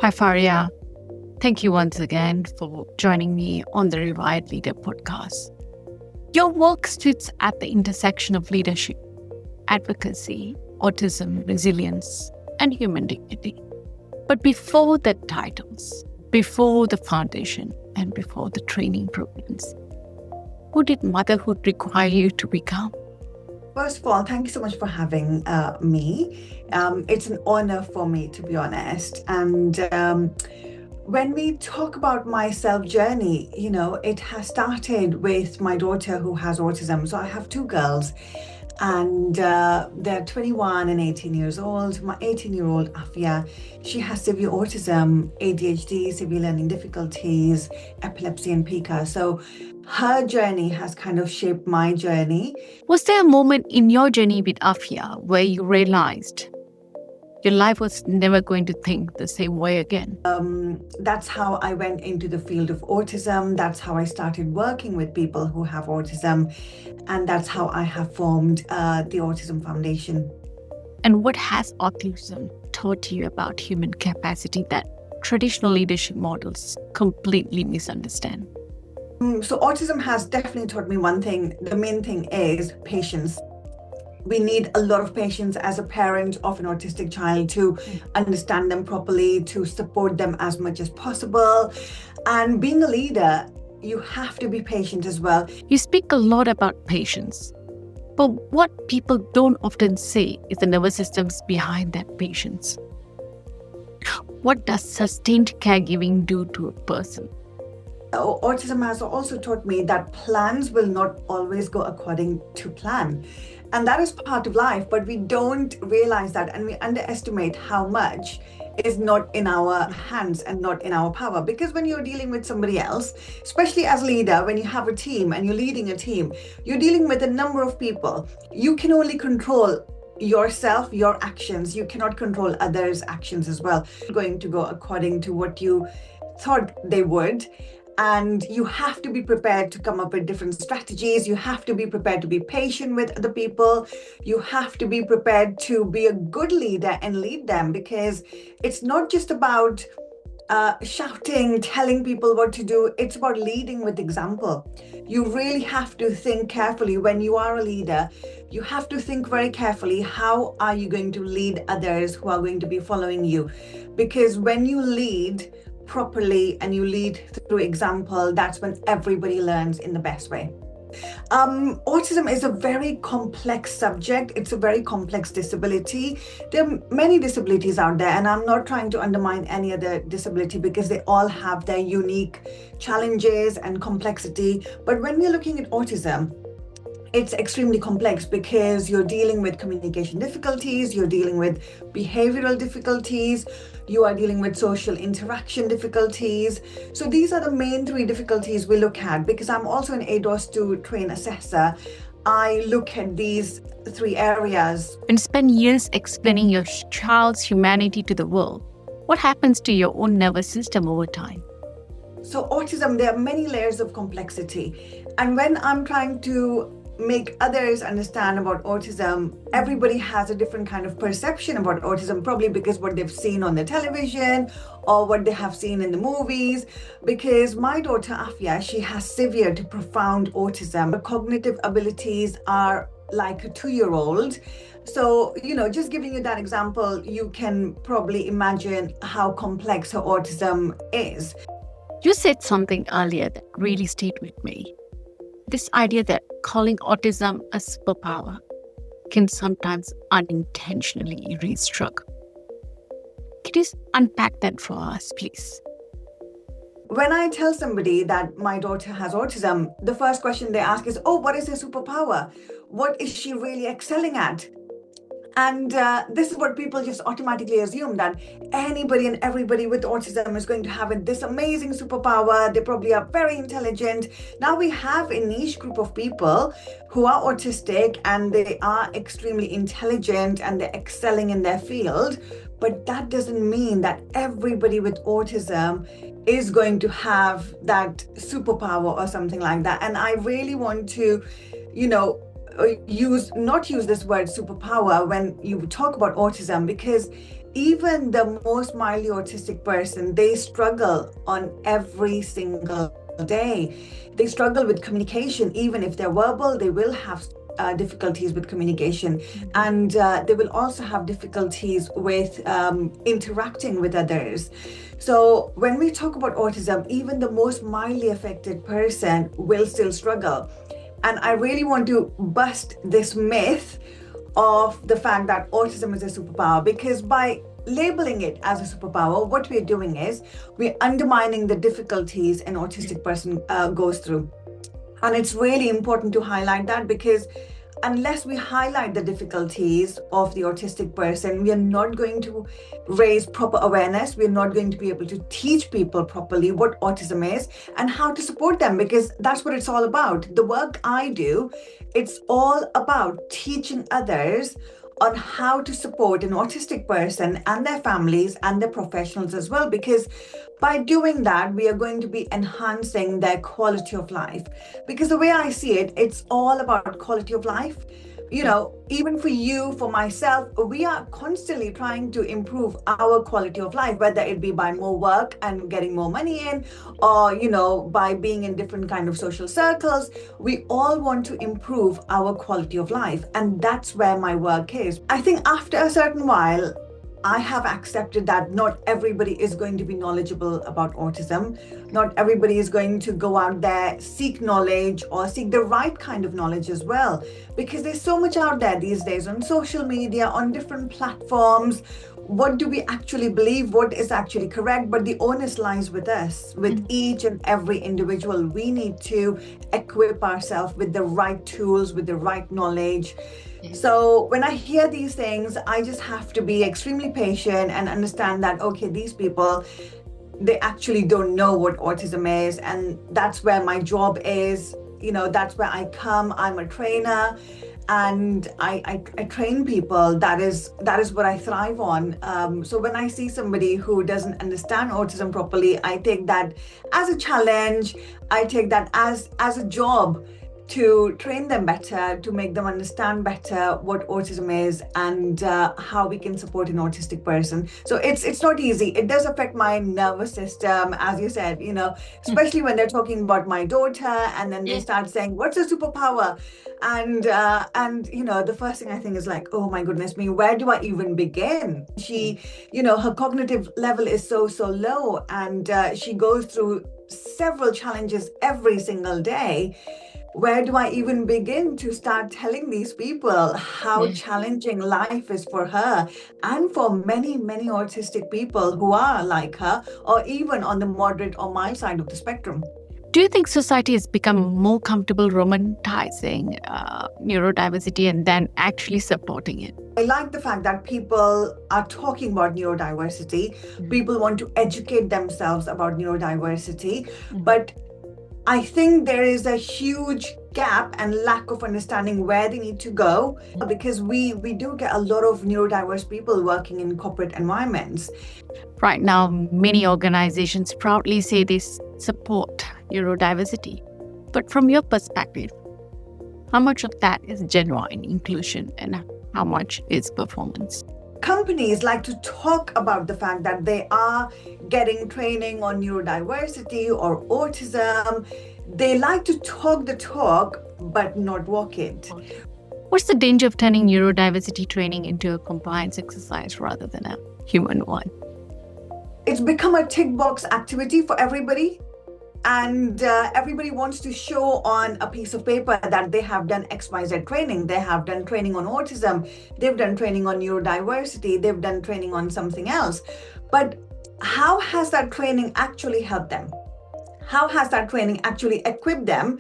Hi, Faria. Thank you once again for joining me on the Rewired Leader podcast. Your work sits at the intersection of leadership, advocacy, autism, resilience, and human dignity. But before the titles, before the foundation, and before the training programs, who did motherhood require you to become? First of all, thank you so much for having me. It's an honor for me, to be honest. And when we talk about my self journey, it has started with my daughter who has autism. So I have two girls, and they're 21 and 18 years old. My 18-year-old Afia, she has severe autism, ADHD, severe learning difficulties, epilepsy, and PICA. So her journey has kind of shaped my journey. Was there a moment in your journey with Afia where you realized your life was never going to think the same way again? That's how I went into the field of autism. That's how I started working with people who have autism. And that's how I have formed the Autism Foundation. And what has autism taught you about human capacity that traditional leadership models completely misunderstand? So autism has definitely taught me one thing. The main thing is patience. We need a lot of patience as a parent of an autistic child to understand them properly, to support them as much as possible. And being a leader, you have to be patient as well. You speak a lot about patience, but what people don't often say is the nervous systems behind that patience. What does sustained caregiving do to a person? Autism has also taught me that plans will not always go according to plan. And that is part of life, but we don't realize that, and we underestimate how much is not in our hands and not in our power. Because when you're dealing with somebody else, especially as leader, when you have a team and you're leading a team, you're dealing with a number of people. You can only control yourself, your actions. You cannot control others' actions as well. Going to go according to what you thought they would. And you have to be prepared to come up with different strategies. You have to be prepared to be patient with other people. You have to be prepared to be a good leader and lead them, because it's not just about shouting, telling people what to do. It's about leading with example. You really have to think carefully when you are a leader. You have to think very carefully, how are you going to lead others who are going to be following you? Because when you lead properly and you lead through example, that's when everybody learns in the best way. Autism is a very complex subject. It's a very complex disability. There are many disabilities out there, and I'm not trying to undermine any other disability because they all have their unique challenges and complexity. But when we're looking at autism, it's extremely complex because you're dealing with communication difficulties, you're dealing with behavioral difficulties, you are dealing with social interaction difficulties. So these are the main three difficulties we look at. Because I'm also an ADOS 2 trained assessor, I look at these three areas. When you spend years explaining your child's humanity to the world, what happens to your own nervous system over time? So autism, there are many layers of complexity. And when I'm trying to make others understand about autism, everybody has a different kind of perception about autism, probably because what they've seen on the television or what they have seen in the movies. Because my daughter Afia, she has severe to profound autism. Her cognitive abilities are like a 2-year-old. So, just giving you that example, you can probably imagine how complex her autism is. You said something earlier that really stayed with me. This idea that calling autism a superpower can sometimes unintentionally erase struggle. Can you unpack that for us, please? When I tell somebody that my daughter has autism, the first question they ask is, what is her superpower? What is she really excelling at? And this is what people just automatically assume, that anybody and everybody with autism is going to have this amazing superpower. They probably are very intelligent. Now we have a niche group of people who are autistic and they are extremely intelligent and they're excelling in their field. But that doesn't mean that everybody with autism is going to have that superpower or something like that. And I really want to, not use this word superpower when you talk about autism, because even the most mildly autistic person, they struggle on every single day. They struggle with communication. Even if they're verbal, they will have difficulties with communication, and they will also have difficulties with interacting with others. So when we talk about autism, even the most mildly affected person will still struggle. And I really want to bust this myth of the fact that autism is a superpower, because by labeling it as a superpower, what we're doing is we're undermining the difficulties an autistic person goes through. And it's really important to highlight that, because unless we highlight the difficulties of the autistic person, we are not going to raise proper awareness. We're not going to be able to teach people properly what autism is and how to support them, because that's what it's all about. The work I do, it's all about teaching others on how to support an autistic person and their families and their professionals as well, because by doing that, we are going to be enhancing their quality of life. Because the way I see it, it's all about quality of life. You know, even for you, for myself, we are constantly trying to improve our quality of life, whether it be by more work and getting more money in, or, you know, by being in different kind of social circles. We all want to improve our quality of life. And that's where my work is. I think after a certain while, I have accepted that not everybody is going to be knowledgeable about autism. Not everybody is going to go out there, seek knowledge or seek the right kind of knowledge as well. Because there's so much out there these days on social media, on different platforms. What do we actually believe? What is actually correct? But the onus lies with us, with each and every individual. We need to equip ourselves with the right tools, with the right knowledge. So when I hear these things, I just have to be extremely patient and understand that, okay, these people, they actually don't know what autism is. And that's where my job is. You know, that's where I come. I'm a trainer and I train people. That is what I thrive on. So when I see somebody who doesn't understand autism properly, I take that as a challenge. I take that as a job to train them better, to make them understand better what autism is and how we can support an autistic person. So it's not easy. It does affect my nervous system, as you said, you know, especially when they're talking about my daughter and then they start saying, what's a superpower? And you know, the first thing I think is like, oh my goodness me, where do I even begin? She, you know, her cognitive level is so low, and she goes through several challenges every single day. Where do I even begin to start telling these people how challenging life is for her and for many autistic people who are like her, or even on the moderate or mild side of the spectrum? Do you think society has become more comfortable romanticizing neurodiversity and then actually supporting it? I like the fact that people are talking about neurodiversity. People want to educate themselves about neurodiversity. But I think there is a huge gap and lack of understanding where they need to go, because we do get a lot of neurodiverse people working in corporate environments. Right now, many organizations proudly say they support neurodiversity. But from your perspective, how much of that is genuine inclusion and how much is performance? Companies like to talk about the fact that they are getting training on neurodiversity or autism. They like to talk the talk, but not walk it. What's the danger of turning neurodiversity training into a compliance exercise rather than a human one? It's become a tick box activity for everybody. And everybody wants to show on a piece of paper that they have done XYZ training. They have done training on autism. They've done training on neurodiversity. They've done training on something else. But how has that training actually helped them? How has that training actually equipped them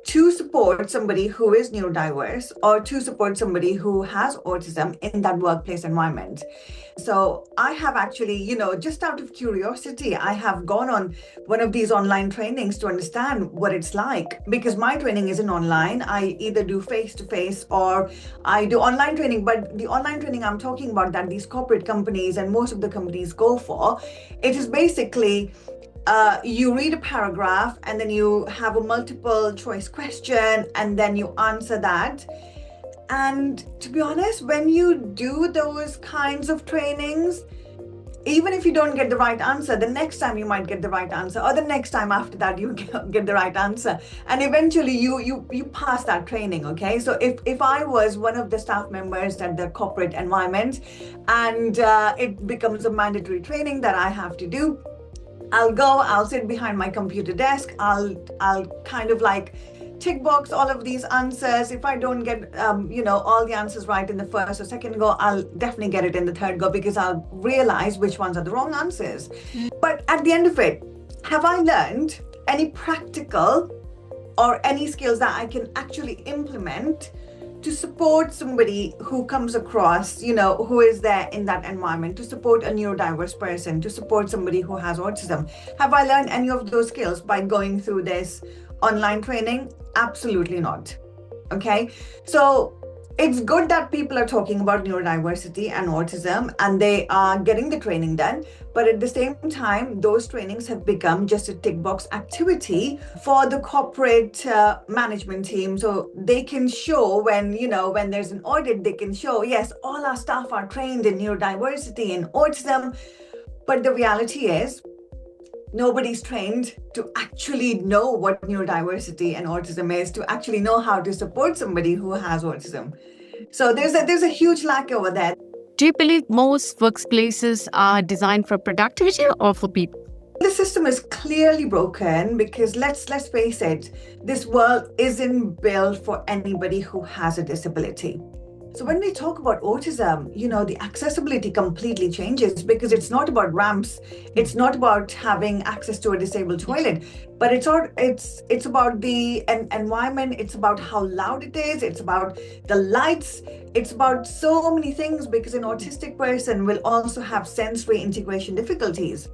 to support somebody who is neurodiverse or to support somebody who has autism in that workplace environment? So I have actually, you know, just out of curiosity, I have gone on one of these online trainings to understand what it's like, because my training isn't online. I either do face-to-face or I do online training. But the online training I'm talking about that these corporate companies and most of the companies go for, it is basically you read a paragraph and then you have a multiple choice question and then you answer that. And to be honest, when you do those kinds of trainings, even if you don't get the right answer, the next time you might get the right answer, or the next time after that you get the right answer, and eventually you pass that training. Okay, so if I was one of the staff members at the corporate environment, and it becomes a mandatory training that I have to do, I'll sit behind my computer desk, I'll kind of like tick box all of these answers. If I don't get all the answers right in the first or second go, I'll definitely get it in the third go, because I'll realize which ones are the wrong answers. But at the end of it, have I learned any practical or any skills that I can actually implement to support somebody who comes across, who is there in that environment, to support a neurodiverse person, to support somebody who has autism? Have I learned any of those skills by going through this online training? Absolutely not. Okay, so it's good that people are talking about neurodiversity and autism and they are getting the training done, but at the same time, those trainings have become just a tick box activity for the corporate management team. So they can show when there's an audit, they can show, yes, all our staff are trained in neurodiversity and autism. But the reality is, nobody's trained to actually know what neurodiversity and autism is, to actually know how to support somebody who has autism. So there's a huge lack over there. Do you believe most workplaces are designed for productivity or for people? The system is clearly broken, because let's face it, this world isn't built for anybody who has a disability. So when we talk about autism, the accessibility completely changes, because it's not about ramps, it's not about having access to a disabled toilet, but it's about the environment, it's about how loud it is, it's about the lights, it's about so many things, because an autistic person will also have sensory integration difficulties.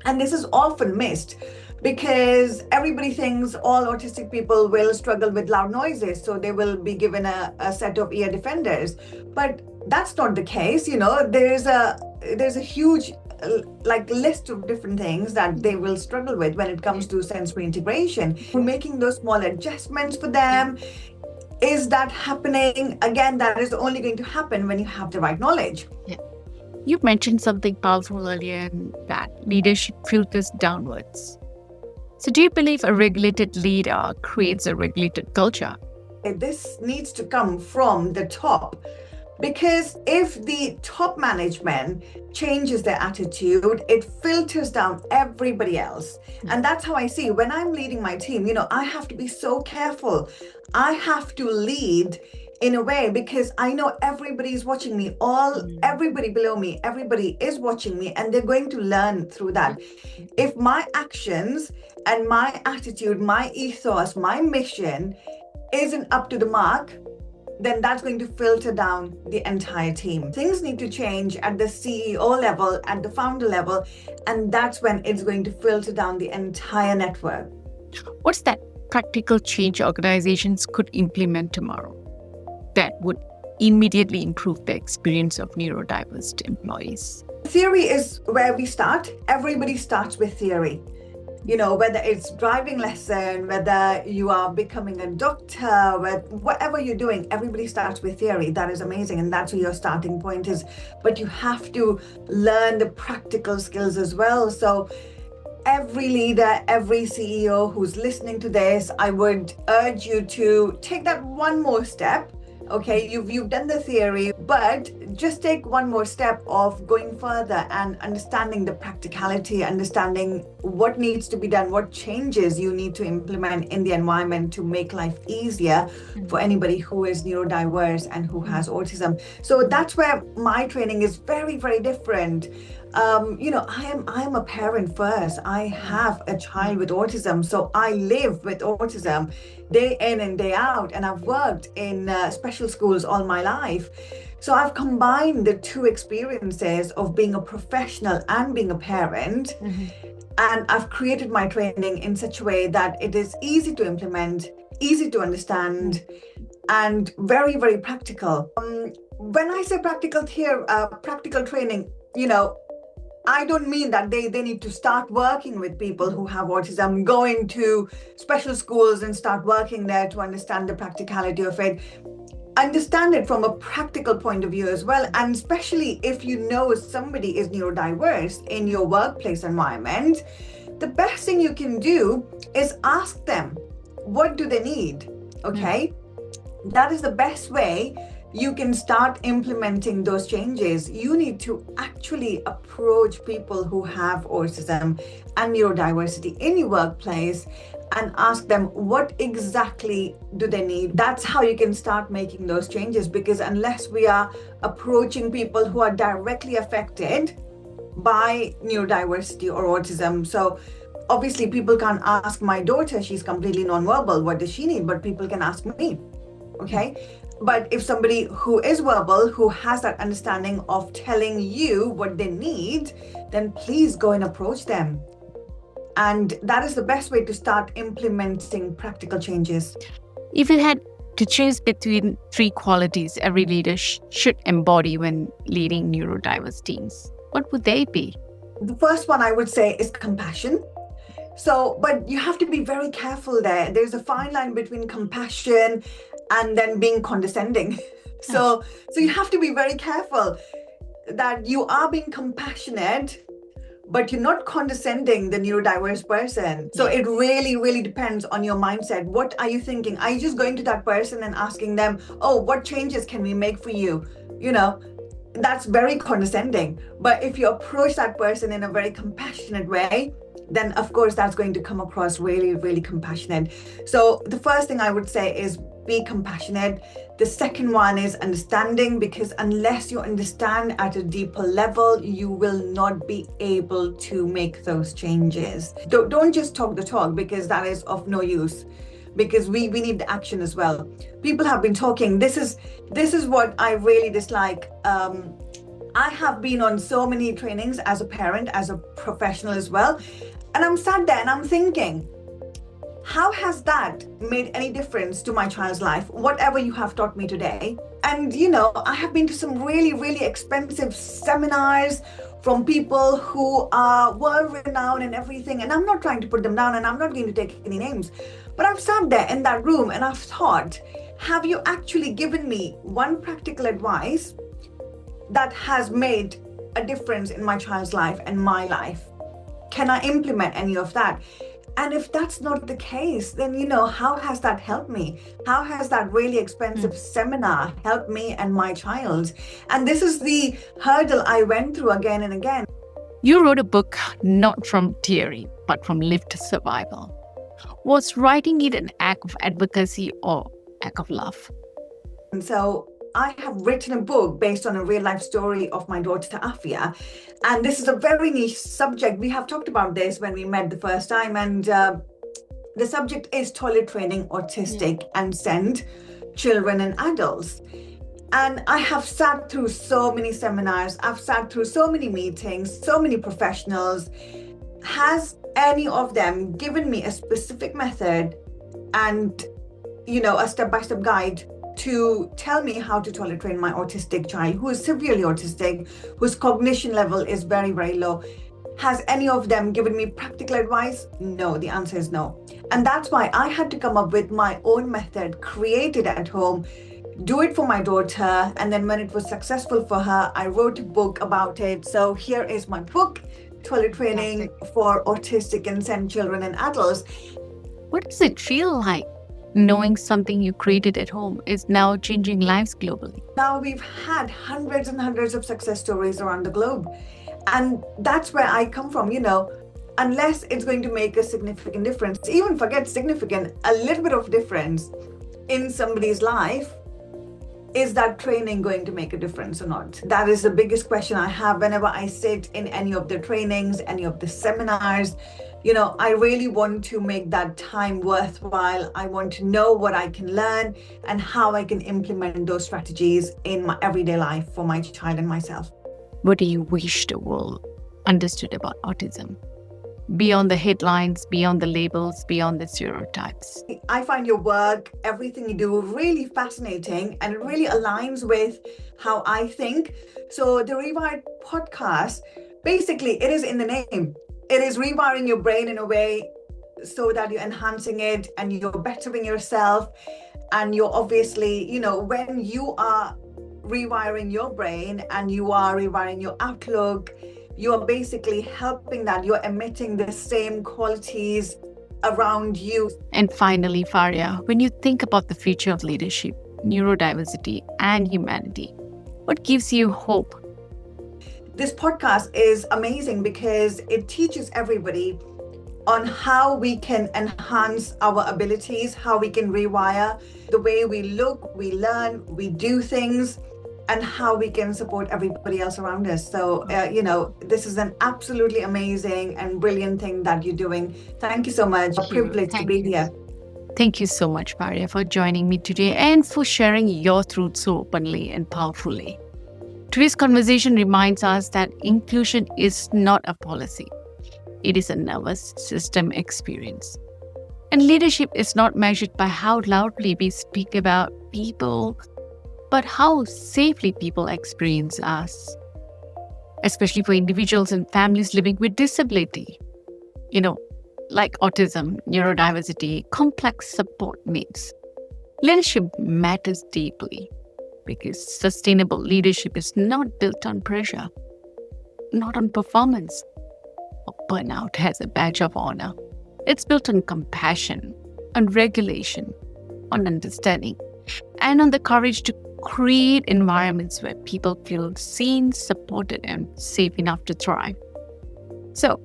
And this is often missed, because everybody thinks all autistic people will struggle with loud noises, so they will be given a set of ear defenders. But that's not the case. There's a huge list of different things that they will struggle with when it comes to sensory integration. We're making those small adjustments for them. Is that happening? Again, that is only going to happen when you have the right knowledge. Yeah. You mentioned something powerful earlier, that leadership filters downwards. So do you believe a regulated leader creates a regulated culture? This needs to come from the top, because if the top management changes their attitude, it filters down everybody else. And that's how I see when I'm leading my team, I have to be so careful. I have to lead in a way, because I know everybody is watching me, everybody below me, everybody is watching me, and they're going to learn through that. If my actions and my attitude, my ethos, my mission isn't up to the mark, then that's going to filter down the entire team. Things need to change at the CEO level, at the founder level, and that's when it's going to filter down the entire network. What's that practical change organizations could implement tomorrow that would immediately improve the experience of neurodiverse employees? Theory is where we start. Everybody starts with theory. Whether it's driving lesson, whether you are becoming a doctor, whatever you're doing, everybody starts with theory. That is amazing. And that's where your starting point is. But you have to learn the practical skills as well. So every leader, every CEO who's listening to this, I would urge you to take that one more step. Okay, you've done the theory, but just take one more step of going further and understanding the practicality, understanding what needs to be done, what changes you need to implement in the environment to make life easier for anybody who is neurodiverse and who has autism. So that's where my training is very, very different. I am a parent first. I have a child with autism, so I live with autism day in and day out, and I've worked in special schools all my life. So I've combined the two experiences of being a professional and being a parent, and I've created my training in such a way that it is easy to implement, easy to understand, and very, very practical. When I say practical training, I don't mean that they need to start working with people who have autism, going to special schools and start working there to understand the practicality of it. understand it from a practical point of view as well. And especially if you know somebody is neurodiverse in your workplace environment, the best thing you can do is ask them, what do they need? Okay. That is the best way you can start implementing those changes. You need to actually approach people who have autism and neurodiversity in your workplace and ask them, what exactly do they need? That's how you can start making those changes, because unless we are approaching people who are directly affected by neurodiversity or autism. So obviously people can't ask my daughter, she's completely nonverbal, what does she need? But people can ask me. Okay. But if somebody who is verbal, who has that understanding of telling you what they need, then please go and approach them. And that is the best way to start implementing practical changes. If you had to choose between 3 qualities every leader should embody when leading neurodiverse teams, what would they be? The first one I would say is compassion. So, but you have to be very careful there. There's a fine line between compassion and then being condescending. So you have to be very careful that you are being compassionate, but you're not condescending the neurodiverse person. So it really, really depends on your mindset. What are you thinking? Are you just going to that person and asking them, oh, what changes can we make for you? You know, that's very condescending. But if you approach that person in a very compassionate way, then of course that's going to come across really, really compassionate. So the first thing I would say is be compassionate. The second one is understanding, because unless you understand at a deeper level, you will not be able to make those changes. Don't just talk the talk, because that is of no use, because we need the action as well. People have been talking. This is what I really dislike. I have been on so many trainings as a parent, as a professional as well. And I'm sat there and I'm thinking, how has that made any difference to my child's life, whatever you have taught me today? And, you know, I have been to some really, really expensive seminars from people who are world-renowned and everything. And I'm not trying to put them down, and I'm not going to take any names. But I've sat there in that room and I've thought, have you actually given me one practical advice that has made a difference in my child's life and my life? Can I implement any of that? And if that's not the case, then, you know, how has that helped me? How has that really expensive seminar helped me and my child? And this is the hurdle I went through again and again. You wrote a book not from theory, but from lived survival. Was writing it an act of advocacy or act of love? And so I have written a book based on a real life story of my daughter, Afia. And this is a very niche subject. We have talked about this when we met the first time. And the subject is toilet training autistic and SEND children and adults. And I have sat through so many seminars. I've sat through so many meetings, so many professionals. Has any of them given me a specific method and, you know, a step-by-step guide to tell me how to toilet train my autistic child who is severely autistic, whose cognition level is very, very low? Has any of them given me practical advice? No, the answer is no. And that's why I had to come up with my own method, create it at home, do it for my daughter. And then when it was successful for her, I wrote a book about it. So here is my book, Toilet Training for Autistic and SEND Children and Adults. What does it feel like knowing something you created at home is now changing lives globally? Now we've had hundreds and hundreds of success stories around the globe. And that's where I come from, you know, unless it's going to make a significant difference, even forget significant, a little bit of difference in somebody's life, is that training going to make a difference or not? That is the biggest question I have whenever I sit in any of the trainings, any of the seminars. You know, I really want to make that time worthwhile. I want to know what I can learn and how I can implement those strategies in my everyday life for my child and myself. What do you wish the world understood about autism? Beyond the headlines, beyond the labels, beyond the stereotypes. I find your work, everything you do, really fascinating, and it really aligns with how I think. So the Rewired podcast, basically, it is in the name. It is rewiring your brain in a way so that you're enhancing it and you're bettering yourself. And you're obviously, when you are rewiring your brain and you are rewiring your outlook, you are basically helping that. You're emitting the same qualities around you. And finally, Faria, when you think about the future of leadership, neurodiversity, and humanity, what gives you hope? This podcast is amazing because it teaches everybody on how we can enhance our abilities, how we can rewire the way we look, we learn, we do things, and how we can support everybody else around us. So, this is an absolutely amazing and brilliant thing that you're doing. Thank you so much. A privilege to be here. Thank you so much, Faria, for joining me today and for sharing your truth so openly and powerfully. Today's conversation reminds us that inclusion is not a policy. It is a nervous system experience. And leadership is not measured by how loudly we speak about people, but how safely people experience us, especially for individuals and families living with disability. Like autism, neurodiversity, complex support needs. Leadership matters deeply because sustainable leadership is not built on pressure, not on performance, or burnout as a badge of honor. It's built on compassion, on regulation, on understanding, and on the courage to create environments where people feel seen, supported, and safe enough to thrive. So,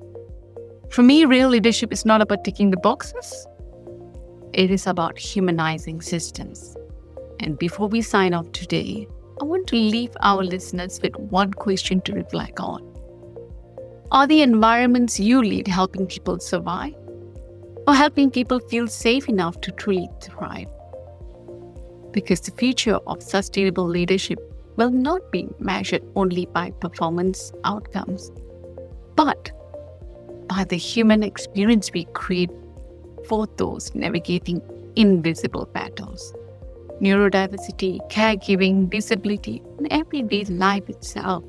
for me, real leadership is not about ticking the boxes. It is about humanizing systems. And before we sign off today, I want to leave our listeners with one question to reflect on. Are the environments you lead helping people survive, or helping people feel safe enough to truly thrive? Because the future of sustainable leadership will not be measured only by performance outcomes, but by the human experience we create for those navigating invisible battles. Neurodiversity, caregiving, disability, and everyday life itself.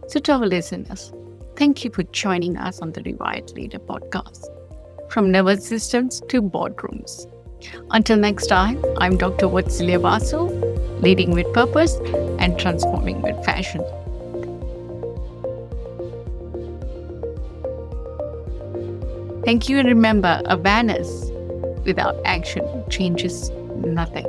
So to our listeners, thank you for joining us on the Rewired Leader podcast. From nervous systems to boardrooms. Until next time, I'm Dr. Watceilia Varso, leading with purpose and transforming with passion. Thank you, and remember, awareness without action changes nothing.